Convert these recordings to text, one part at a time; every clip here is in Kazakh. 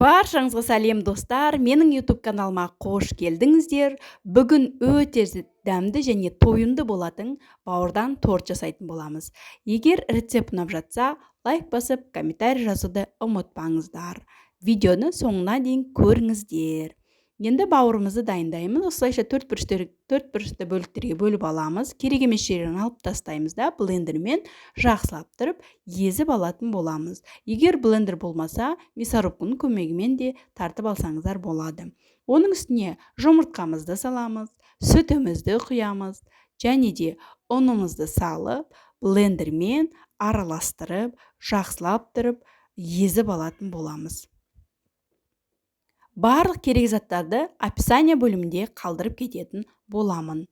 Баршаңызға сәлем достар, менің YouTube каналыма қош келдіңіздер. Бүгін өте дәмді және тойымды болатын бауырдан торт жасайтын боламыз. Егер рецепт ұнап жатса, лайк басып, комментарий жазуды ұмытпаңыздар. Видеоны соңына дейін көріңіздер. Енді бауырымызды дайындаймыз. Осылайша төрт бұрышты бөліктерге бөліп аламыз. Керек емес жерін алып тастаймыз да блендермен жақсылап тұрып езіп алатын боламыз. Егер блендер болмаса, мясорубканың көмегімен де тартып алсаңыздар болады. Оның үстіне жұмыртқамызды саламыз, сүтімізді құямыз және де ұнымызды салып, блендермен араластырып, жақсылап тұрып езіп алатын боламыз. Барлық керек заттарды описание бөлімінде қалдырып кететін боламын.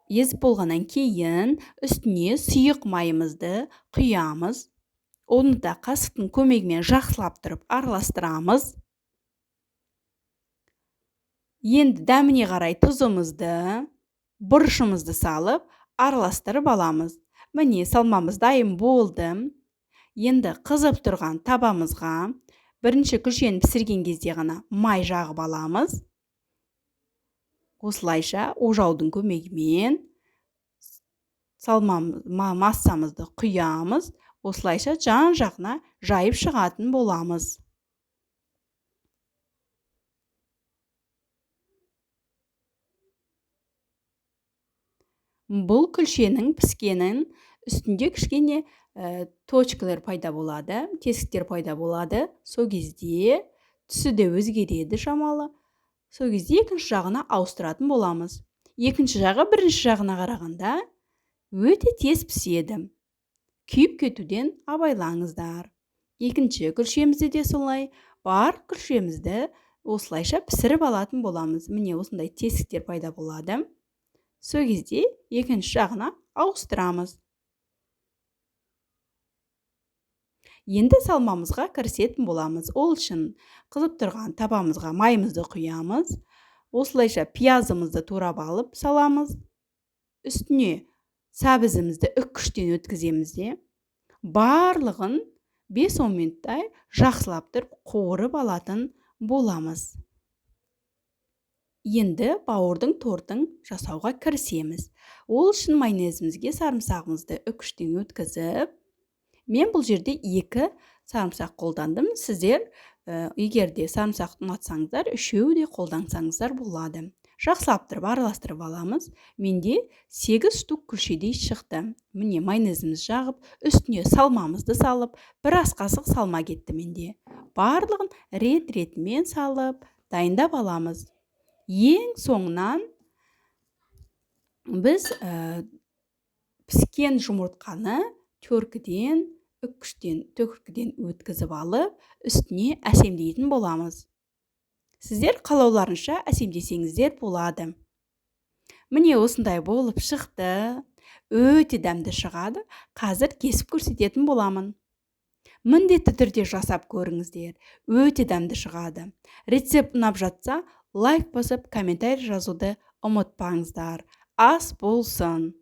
Езіп болғаннан кейін үстіне сұйық майымызды құямыз. Оны да қасықтың көмегімен жақсылап тұрып араластырамыз. Енді дәміне қарай тұзымызды, бұрышымызды салып араластырып аламыз. Міне салмамыз дайын болды. Енді қызып тұрған табамызға бірінші күлшені пісірген кезде ғана май жағып аламыз. Осылайша ожаудың көмегімен массамызды құямыз. Осылайша жан-жағына жайып шығатын боламыз. Бұл күлшенің піскенін үстінде кішкене точкалар пайда болады, тесіктер пайда болады. Сол кезде түсі де өзгереді шамалы. Сол кезде екінші жағына ауыстыратын боламыз. Екінші жағы бірінші жағына қарағанда өте тез піседі. Күйіп кетуден абайлаңыздар. Екінші күлшемізде де солай. Бар күлшемізді осылайша пісіріп алатын боламыз. Міне осындай тесіктер пайда болады. Сол кезде екінші жағына ауыстырамыз. Енді салмамызға кірісетін боламыз. Ол үшін қызып тұрған табамызға майымызды құямыз. Осылайша пиязымызды турап алып саламыз. Үстіне сәбізімізді үккіштен өткіземіз де. Барлығын 5-10 минуттай жақсылап тұрып қуырып алатын боламыз. Енді бауырдың тортын жасауға кірісеміз. Ол үшін майонезімізге сарымсағымызды үккіштен өткізіп, мен бұл жерде 2 сарымсақ қолдандым. Сіздер егер де сарымсақ ұнатсаңыздар, 3 де қолдансаңыздар болады. Жақсылап тұрып араластырып аламыз. Менде 8 штук күлшедей шықты. Міне майонезіміз жағып, үстіне салмамызды салып, бір ас қасық салма кетті менде. Барлығын рет-ретімен салып, дайындап аламыз. Ең соңынан біз піскен жұмыртқаны төкіркіден өткізіп алып, үстіне әсемдейтін боламыз. Сіздер қалауларынша әсемдесеңіздер болады. Міне осындай болып шықты. Өте дәмді шығады. Қазір кесіп көрсететін боламын. Міндетті түрде жасап көріңіздер. Өте дәмді шығады. Рецепт ұнап жатса, лайк басып, комментарий жазуды ұмытпаңыздар. Ас болсын.